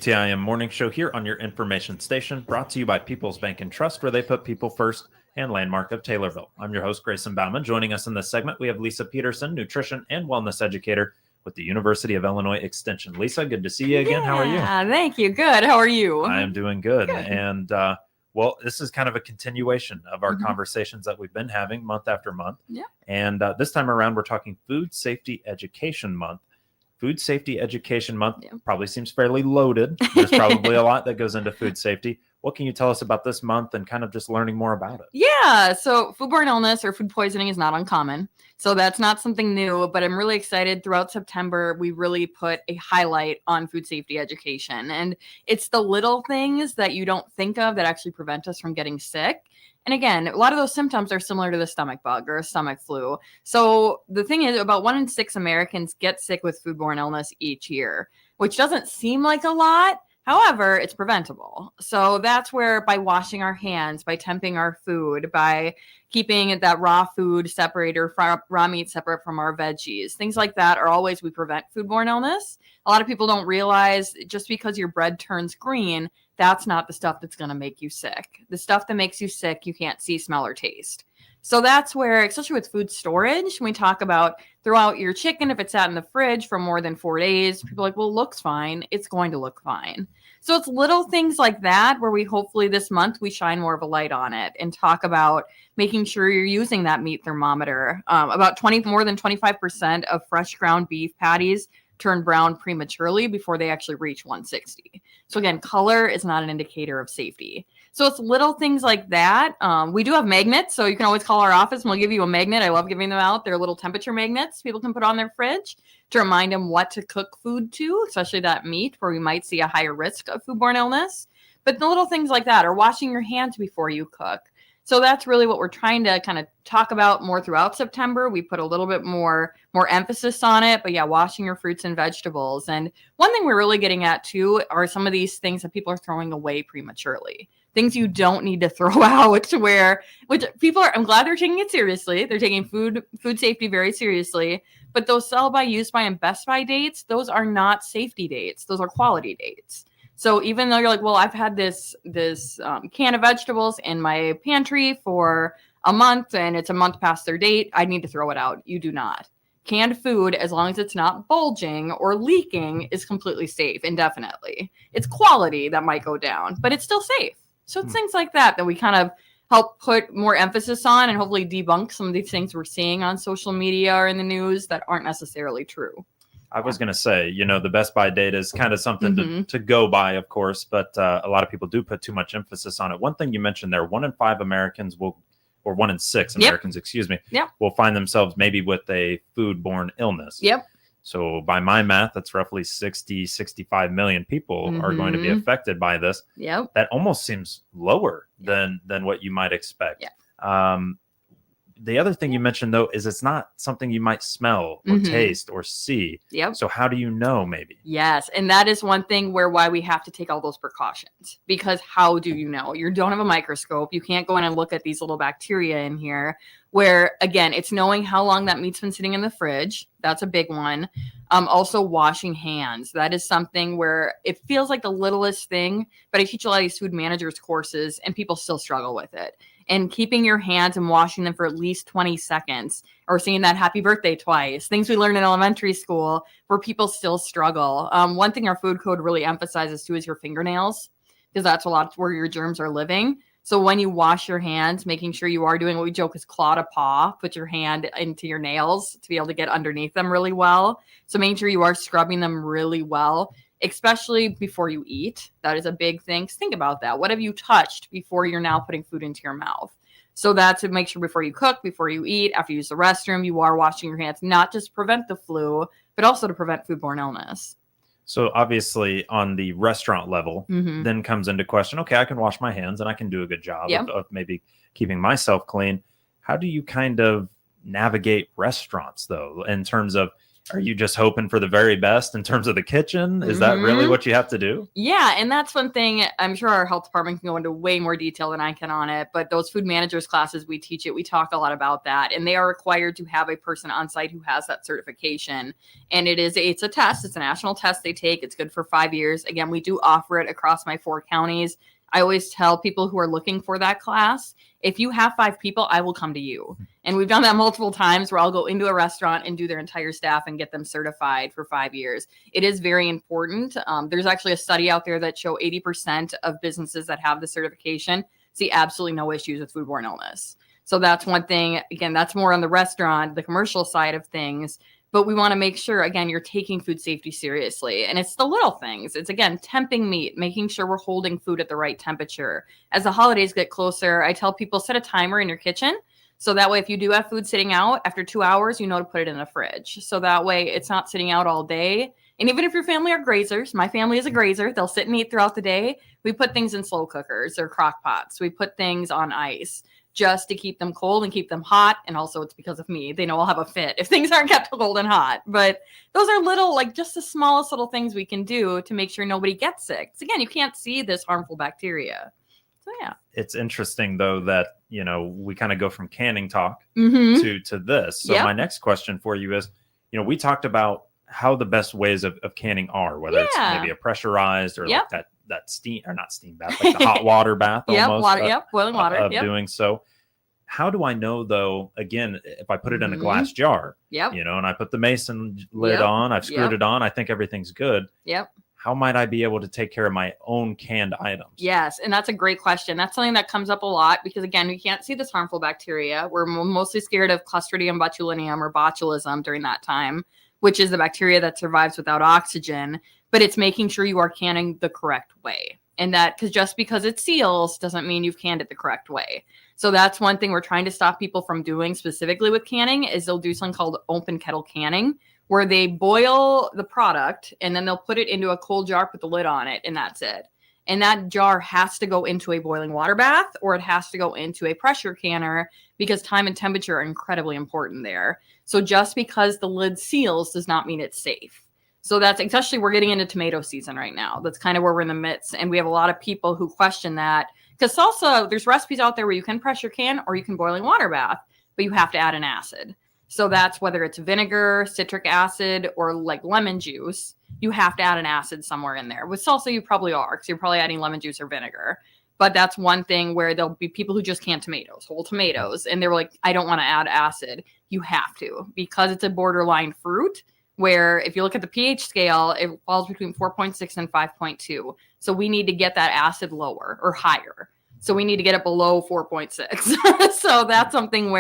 WTIM morning show here on your information station, brought to you by People's Bank and Trust, where they put people first, and Landmark of Taylorville. I'm your host, Grayson Bauman. Joining us in this segment, we have Lisa Peterson, nutrition and wellness educator with the University of Illinois Extension. Lisa, good to see you again. How are you? Thank you. Good. How are you? I am doing good. And well, this is kind of a continuation of our conversations that we've been having month after month. Yeah. And this time around, we're talking Food Safety Education Month. Food Safety Education Month probably seems fairly loaded. There's probably a lot that goes into food safety. What can you tell us about this month and kind of just learning more about it? Yeah, so foodborne illness or food poisoning is not uncommon. So that's not something new, but I'm really excited. Throughout September, we really put a highlight on food safety education. And it's the little things that you don't think of that actually prevent us from getting sick. And again, a lot of those symptoms are similar to the stomach bug or a stomach flu. So the thing is, about 1 in 6 Americans get sick with foodborne illness each year, which doesn't seem like a lot. However, it's preventable. So that's where, by washing our hands, by temping our food, by keeping that raw food separated, raw meat separate from our veggies, things like that are all ways we prevent foodborne illness. A lot of people don't realize just because your bread turns green, that's not the stuff that's going to make you sick. The stuff that makes you sick, you can't see, smell, or taste. So that's where, especially with food storage, when we talk about throw out your chicken if it's sat in the fridge for more than 4 days, people are like, well, it looks fine. It's going to look fine. So it's little things like that where we hopefully this month we shine more of a light on it and talk about making sure you're using that meat thermometer. More than 25% of fresh ground beef patties turn brown prematurely before they actually reach 160. So again, color is not an indicator of safety. So it's little things like that. We do have magnets, so you can always call our office and we'll give you a magnet. I love giving them out. They're little temperature magnets people can put on their fridge to remind them what to cook food to, especially that meat where we might see a higher risk of foodborne illness. But the little things like that, or washing your hands before you cook. So that's really what we're trying to kind of talk about more throughout September. We put a little bit more emphasis on it, but yeah, washing your fruits and vegetables. And one thing we're really getting at too are some of these things that people are throwing away prematurely. Things you don't need to throw out, which people are, I'm glad they're taking it seriously. They're taking food safety very seriously, but those sell by, use by, and best by dates, those are not safety dates. Those are quality dates. So even though you're like, well, I've had this can of vegetables in my pantry for a month and it's a month past their date, I need to throw it out. You do not. Canned food, as long as it's not bulging or leaking, is completely safe indefinitely. It's quality that might go down, but it's still safe. So it's things like that we kind of help put more emphasis on and hopefully debunk some of these things we're seeing on social media or in the news that aren't necessarily true. I was going to say, the Best Buy data is kind of something to go by, of course, but a lot of people do put too much emphasis on it. One thing you mentioned there, 1 in 5 Americans or 1 in 6 Americans, will find themselves maybe with a foodborne illness. Yep. So by my math, that's roughly 65 million people are going to be affected by this. Yep. That almost seems lower than what you might expect. Yeah. The other thing you mentioned, though, is it's not something you might smell or taste or see. Yep. So how do you know, maybe? Yes. And that is one thing why we have to take all those precautions. Because how do you know? You don't have a microscope. You can't go in and look at these little bacteria in here. Where, again, it's knowing how long that meat's been sitting in the fridge. That's a big one. Also, washing hands. That is something where it feels like the littlest thing, but I teach a lot of these food managers courses, and people still struggle with it. And keeping your hands and washing them for at least 20 seconds, or saying that happy birthday twice, things we learned in elementary school where people still struggle. One thing our food code really emphasizes too is your fingernails, because that's a lot where your germs are living. So when you wash your hands, making sure you are doing what we joke is claw to paw, put your hand into your nails to be able to get underneath them really well. So making sure you are scrubbing them really well, especially before you eat. That is a big thing. Think about that. What have you touched before you're now putting food into your mouth? So that's to make sure before you cook, before you eat, after you use the restroom, you are washing your hands, not just to prevent the flu, but also to prevent foodborne illness. So obviously on the restaurant level, then comes into question, okay, I can wash my hands and I can do a good job of maybe keeping myself clean. How do you kind of navigate restaurants, though, in terms of, Are you just hoping for the very best in terms of the kitchen? Is that really what you have to do? Yeah, and that's one thing. I'm sure our health department can go into way more detail than I can on it, but those food managers classes we teach it, we talk a lot about that, and they are required to have a person on site who has that certification. And it's a test. It's a national test they take. It's good for 5 years. Again, we do offer it across my 4 counties. I always tell people who are looking for that class, if you have 5 people, I will come to you. And we've done that multiple times where I'll go into a restaurant and do their entire staff and get them certified for 5 years. It is very important. There's actually a study out there that show 80% of businesses that have the certification see absolutely no issues with foodborne illness. So that's one thing. Again, that's more on the restaurant, the commercial side of things. But we want to make sure, again, you're taking food safety seriously. And it's the little things. It's, again, temping meat, making sure we're holding food at the right temperature. As the holidays get closer, I tell people set a timer in your kitchen. So that way, if you do have food sitting out, after 2 hours, you know to put it in the fridge. So that way, it's not sitting out all day. And even if your family are grazers, my family is a grazer, they'll sit and eat throughout the day. We put things in slow cookers or crock pots. We put things on ice just to keep them cold and keep them hot. And also it's because of me. They know I'll have a fit if things aren't kept cold and hot. But those are little, like just the smallest little things we can do to make sure nobody gets sick. So again, you can't see this harmful bacteria. So yeah. It's interesting though that, we kind of go from canning talk to this. So my next question for you is, we talked about how the best ways of canning are, whether it's maybe a pressurized or like that steam, or not steam bath, like the hot water bath almost. Boiling water. Of doing so. How do I know though, again, if I put it in a glass jar, and I put the mason lid on, I've screwed it on, I think everything's good. How might I be able to take care of my own canned items? Yes, and that's a great question. That's something that comes up a lot because, again, we can't see this harmful bacteria. We're mostly scared of Clostridium botulinum or botulism during that time, which is the bacteria that survives without oxygen. But it's making sure you are canning the correct way. And that, because just because it seals doesn't mean you've canned it the correct way. So that's one thing we're trying to stop people from doing specifically with canning is they'll do something called open kettle canning, where they boil the product and then they'll put it into a cold jar, put the lid on it, and that's it. And that jar has to go into a boiling water bath or it has to go into a pressure canner because time and temperature are incredibly important there. So just because the lid seals does not mean it's safe. So that's especially we're getting into tomato season right now. That's kind of where we're in the midst. And we have a lot of people who question that because salsa, there's recipes out there where you can pressure can or you can boiling water bath, but you have to add an acid. So that's whether it's vinegar, citric acid, or like lemon juice, you have to add an acid somewhere in there. With salsa, you probably are because you're probably adding lemon juice or vinegar. But that's one thing where there'll be people who just can't tomatoes, whole tomatoes. And they're like, I don't want to add acid. You have to because it's a borderline fruit. Where if you look at the pH scale, it falls between 4.6 and 5.2. So we need to get that acid lower or higher. So we need to get it below 4.6. So that's something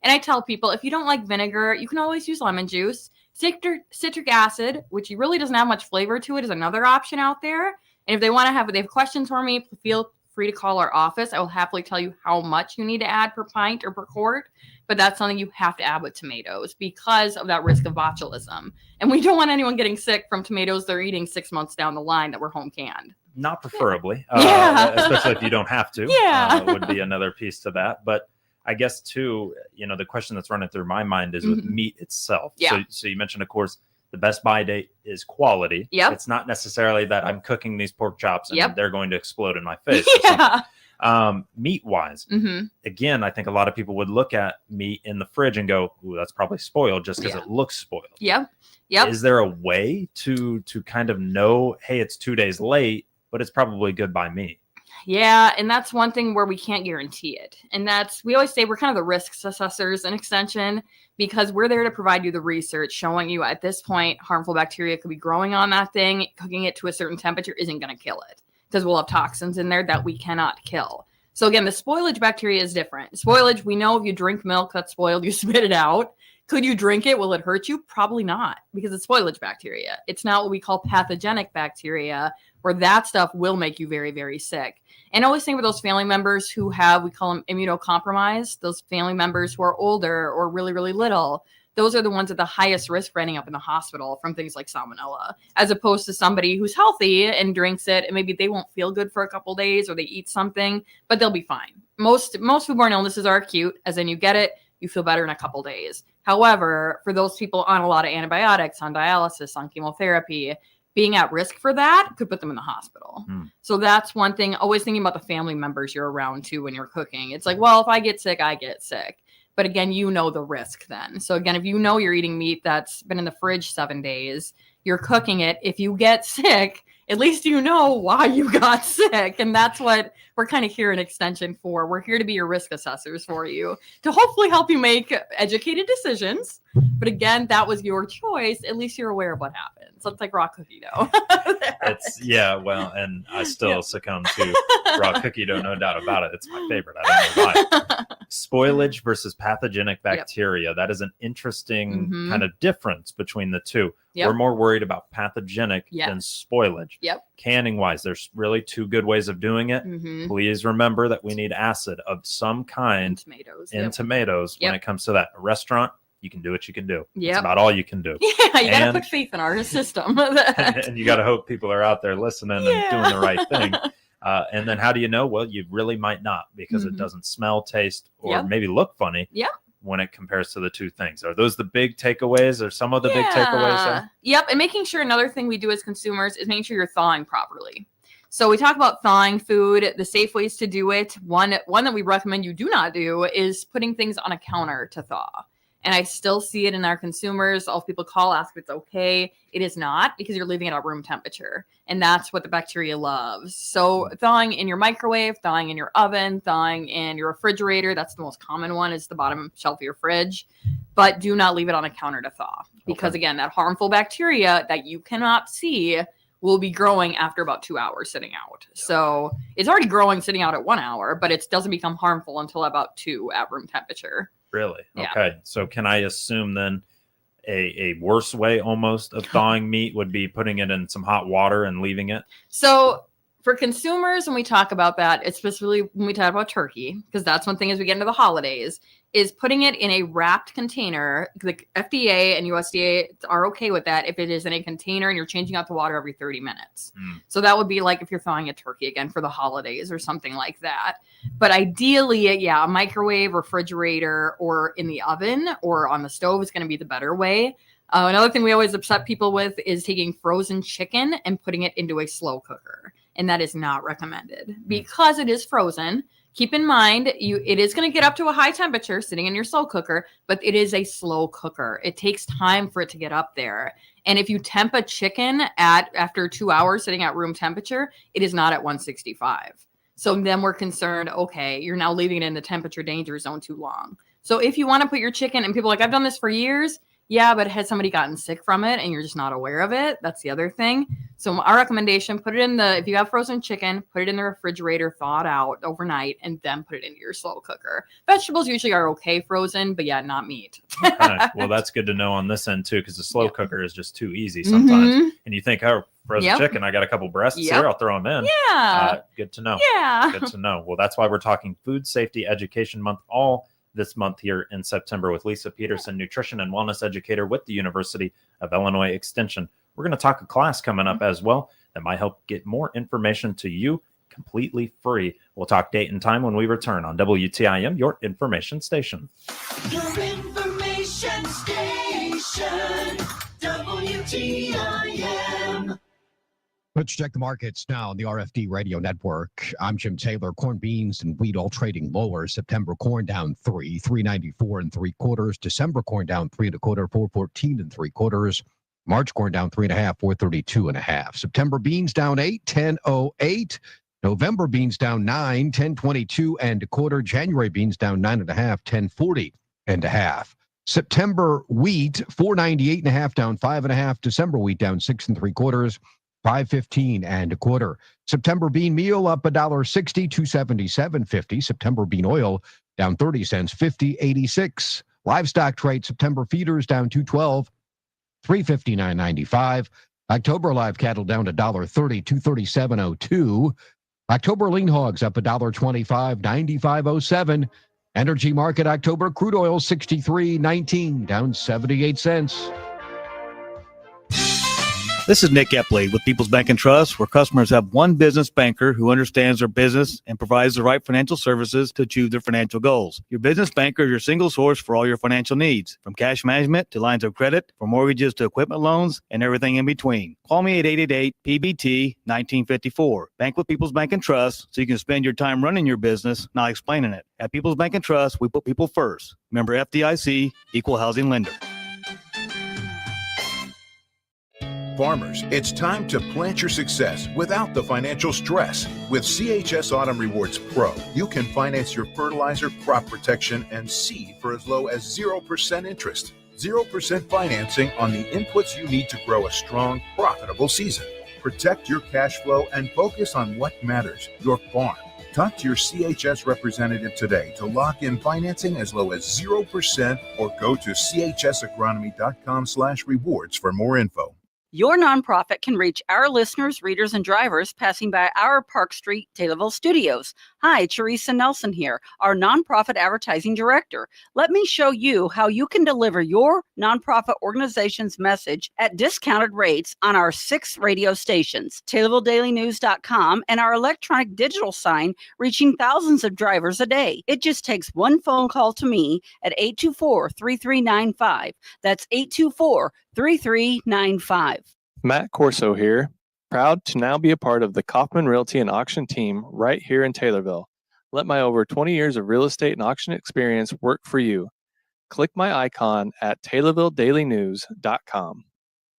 and I tell people, if you don't like vinegar, you can always use lemon juice. Citric acid, which really doesn't have much flavor to it, is another option out there. And if they have questions for me, feel free to call our office. I will happily tell you how much you need to add per pint or per quart. But that's something you have to add with tomatoes because of that risk of botulism. And we don't want anyone getting sick from tomatoes they're eating 6 months down the line that were home canned. Not preferably, especially if you don't have to. Would be another piece to that. But I guess too, the question that's running through my mind is with meat itself. So you mentioned, of course, the best buy date is quality. It's not necessarily that I'm cooking these pork chops and they're going to explode in my face. Meat wise, again, I think a lot of people would look at meat in the fridge and go, ooh, that's probably spoiled just because it looks spoiled. Is there a way to kind of know, hey, it's 2 days late, but it's probably good by me? Yeah, and that's one thing where we can't guarantee it. And we always say we're kind of the risk assessors in Extension because we're there to provide you the research showing you at this point, harmful bacteria could be growing on that thing. Cooking it to a certain temperature isn't going to kill it because we'll have toxins in there that we cannot kill. So again, the spoilage bacteria is different. Spoilage, we know if you drink milk that's spoiled, you spit it out. Could you drink it? Will it hurt you? Probably not because it's spoilage bacteria. It's not what we call pathogenic bacteria where that stuff will make you very, very sick. And I always think with those family members who we call them immunocompromised, those family members who are older or really, really little, those are the ones at the highest risk for ending up in the hospital from things like salmonella, as opposed to somebody who's healthy and drinks it and maybe they won't feel good for a couple days or they eat something, but they'll be fine. Most foodborne illnesses are acute, as in you get it, you feel better in a couple days. However, for those people on a lot of antibiotics, on dialysis, on chemotherapy, being at risk for that could put them in the hospital. So that's one thing. Always thinking about the family members you're around too when you're cooking. It's like, well, if I get sick, I get sick. But again, you know the risk then. So again, if you know you're eating meat that's been in the fridge 7 days, you're cooking it. If you get sick, at least you know why you got sick. And that's what we're kind of here in Extension for. We're here to be your risk assessors for you to hopefully help you make educated decisions. But again, that was your choice. At least you're aware of what happened. So it's like raw cookie dough. Well, and I still succumb to raw cookie dough, no doubt about it. It's my favorite. I don't know why. Spoilage versus pathogenic bacteria. That is an interesting kind of difference between the two. We're more worried about pathogenic than spoilage. Canning wise, there's really 2 good ways of doing it. Please remember that we need acid of some kind in tomatoes when it comes to that. A restaurant, you can do what you can do. It's about all you can do. Yeah, you got to put faith in our system. and you got to hope people are out there listening and doing the right thing. And then how do you know? Well, you really might not, because it doesn't smell, taste, or maybe look funny when it compares to the 2 things. Are those the big takeaways, or some of the big takeaways there? Yep. And making sure, another thing we do as consumers is making sure you're thawing properly. So we talk about thawing food, the safe ways to do it. One that we recommend you do not do is putting things on a counter to thaw. And I still see it in our consumers. All people call, ask if it's okay. It is not, because you're leaving it at room temperature. And that's what the bacteria loves. So thawing in your microwave, thawing in your oven, thawing in your refrigerator. That's the most common one, is the bottom shelf of your fridge. But do not leave it on a counter to thaw. Because again, that harmful bacteria that you cannot see will be growing after about 2 hours sitting out. So it's already growing sitting out at 1 hour, but it doesn't become harmful until about 2 at room temperature. Really? Okay. So can I assume then a worse way almost of thawing meat would be putting it in some hot water and leaving it? So for consumers, when we talk about that, especially when we talk about turkey, because that's one thing as we get into the holidays, is putting it in a wrapped container. The FDA and USDA are okay with that if it is in a container and you're changing out the water every 30 minutes. So that would be like if you're thawing a turkey again for the holidays or something like that. But ideally, a microwave, refrigerator, or in the oven or on the stove is going to be the better way. Another thing we always upset people with is taking frozen chicken and putting it into a slow cooker. And that is not recommended because it is frozen. Keep in mind, it is going to get up to a high temperature sitting in your slow cooker, but it is a slow cooker. It takes time for it to get up there. And if you temp a chicken after 2 hours sitting at room temperature, it is not at 165. So then we're concerned, okay, you're now leaving it in the temperature danger zone too long. So if you want to put your chicken, and people are like, I've done this for years. Yeah, but has somebody gotten sick from it and you're just not aware of it? That's the other thing. So our recommendation, put it in if you have frozen chicken, put it in the refrigerator, thaw it out overnight, and then put it into your slow cooker. Vegetables usually are okay frozen, but not meat. Okay. Well, that's good to know on this end too, because the slow cooker is just too easy sometimes. And you think, oh, frozen chicken, I got a couple breasts here, I'll throw them in. Good to know. Good to know. Well, that's why we're talking Food Safety Education Month all this month here in September with Lisa Peterson, nutrition and wellness educator with the University of Illinois Extension. We're going to talk a class coming up as well that might help get more information to you completely free. We'll talk date and time when we return on WTIM, your information station. Your information station, WTIM. Let's check the markets now on the RFD Radio Network. I'm Jim Taylor. Corn, beans, and wheat all trading lower. September corn down 3.94 3/4. December corn down 3 1/4, 4.14 3/4. March corn down 3.5, 4.32 1/2. September beans down 8, 10.08. November beans down 9, 10.22 1/4. January beans down 9.5, 10.40 1/2. September wheat 4.98 1/2, down 5 1/2. December wheat down 6 3/4. 5.15 1/4. September bean meal up $1.60, 277.50. September bean oil down 30 cents, 50.86. Livestock trade September feeders down 2.12, 359.95. October live cattle down $1.30, 237.02. October lean hogs up $1.25, 95.07. Energy market October crude oil 63.19, down 78 cents. This is Nick Epley with People's Bank and Trust, where customers have one business banker who understands their business and provides the right financial services to achieve their financial goals. Your business banker is your single source for all your financial needs, from cash management to lines of credit, from mortgages to equipment loans, and everything in between. Call me at 888-PBT-1954. Bank with People's Bank and Trust so you can spend your time running your business, not explaining it. At People's Bank and Trust, we put people first. Member FDIC, Equal Housing Lender. Farmers, it's time to plant your success without the financial stress. With CHS Autumn Rewards Pro, you can finance your fertilizer, crop protection, and seed for as low as 0% interest. 0% financing on the inputs you need to grow a strong, profitable season. Protect your cash flow and focus on what matters, your farm. Talk to your CHS representative today to lock in financing as low as 0% or go to chsagronomy.com/rewards for more info. Your nonprofit can reach our listeners, readers, and drivers passing by our Park Street, Taylorville studios. Hi, Teresa Nelson here, our nonprofit advertising director. Let me show you how you can deliver your nonprofit organization's message at discounted rates on our 6 radio stations, TaylorvilleDailyNews.com, and our electronic digital sign reaching thousands of drivers a day. It just takes one phone call to me at 824-3395. That's 824-3395. Matt Corso here, proud to now be a part of the Kaufman Realty and Auction team right here in Taylorville. Let my over 20 years of real estate and auction experience work for you. Click my icon at TaylorvilleDailyNews.com.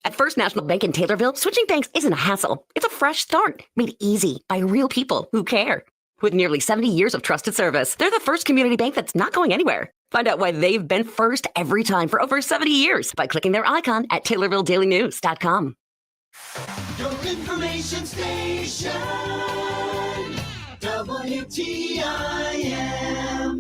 At First National Bank in Taylorville, switching banks isn't a hassle. It's a fresh start, made easy by real people who care. With nearly 70 years of trusted service, they're the first community bank that's not going anywhere. Find out why they've been first every time for over 70 years by clicking their icon at TaylorvilleDailyNews.com. Your information station, WTIM.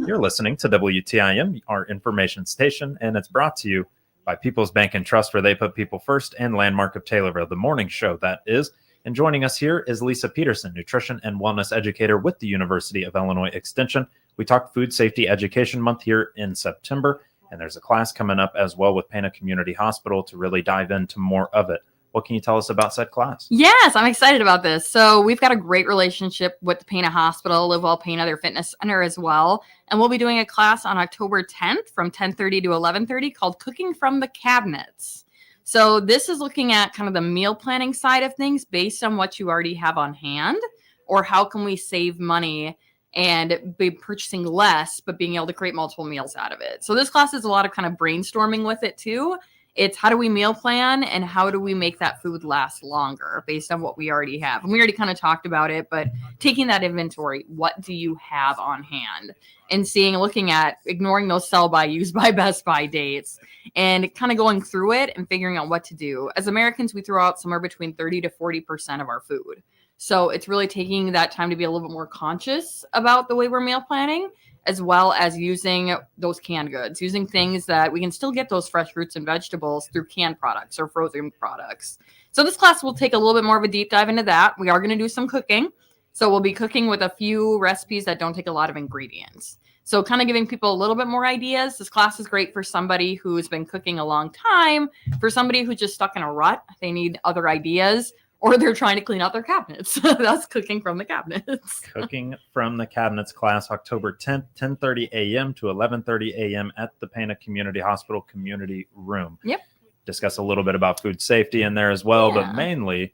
You're listening to WTIM, our information station, and it's brought to you by People's Bank and Trust, where they put people first, and Landmark of Taylorville, the morning show that is. And joining us here is Lisa Peterson, nutrition and wellness educator with the University of Illinois Extension. We talked Food Safety Education Month here in September, and there's a class coming up as well with Pana Community Hospital to really dive into more of it. What can you tell us about said class? Yes, I'm excited about this. So we've got a great relationship with the Pana Hospital, Live Well Pana, their fitness center as well. And we'll be doing a class on October 10th from 10:30 to 11:30 called Cooking from the Cabinets. So this is looking at kind of the meal planning side of things based on what you already have on hand, or how can we save money and be purchasing less, but being able to create multiple meals out of it. So this class is a lot of kind of brainstorming with it too. It's how do we meal plan and how do we make that food last longer based on what we already have. And we already kind of talked about it, but taking that inventory, what do you have on hand? And looking at ignoring those sell by, use by, best by dates and kind of going through it and figuring out what to do. As Americans, we throw out somewhere between 30 to 40% of our food. So it's really taking that time to be a little bit more conscious about the way we're meal planning, as well as using those canned goods, using things that we can still get those fresh fruits and vegetables through canned products or frozen products. So this class will take a little bit more of a deep dive into that. We are going to do some cooking. So we'll be cooking with a few recipes that don't take a lot of ingredients. So kind of giving people a little bit more ideas. This class is great for somebody who's been cooking a long time, for somebody who's just stuck in a rut. They need other ideas, or they're trying to clean out their cabinets. That's Cooking from the Cabinets. Cooking from the Cabinets class, October 10th, 10:30 a.m. to 11:30 a.m. at the Pana Community Hospital Community Room. Yep. Discuss a little bit about food safety in there as well, but mainly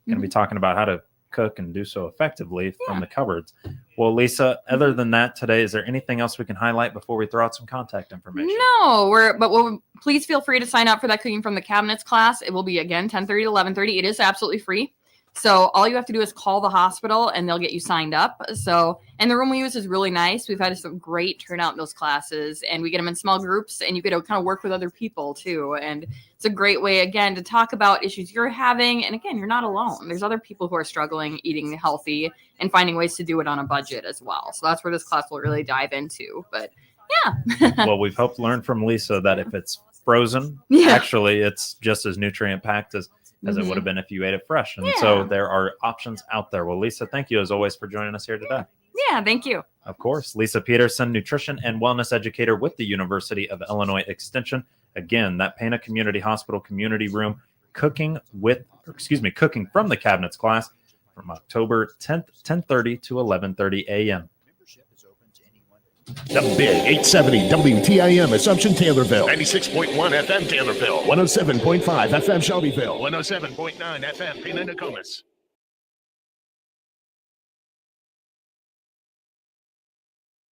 going to be talking about how to cook and do so effectively from the cupboards. Well, Lisa, other than that today, is there anything else we can highlight before we throw out some contact information? No, please feel free to sign up for that Cooking from the Cabinets class. It will be again 10:30 to 11:30. It is absolutely free. So all you have to do is call the hospital and they'll get you signed up. So, and the room we use is really nice. We've had some great turnout in those classes, and we get them in small groups, and you get to kind of work with other people too. And it's a great way, again, to talk about issues you're having. And again, you're not alone. There's other people who are struggling eating healthy and finding ways to do it on a budget as well. So that's where this class will really dive into. But yeah. Well, we've hoped to learn from Lisa that if it's frozen, actually it's just as nutrient packed as it would have been if you ate it fresh. And so there are options out there. Well, Lisa, thank you as always for joining us here today. Yeah, thank you. Of course. Lisa Peterson, nutrition and wellness educator with the University of Illinois Extension. Again, that Pana Community Hospital Community Room, Cooking from the Cabinets class from October 10th, 10:30 to 11:30 a.m. The Big 870 WTIM Assumption Taylorville. 96.1 FM Taylorville. 107.5 FM Shelbyville. 107.9 FM Pena Nokomis.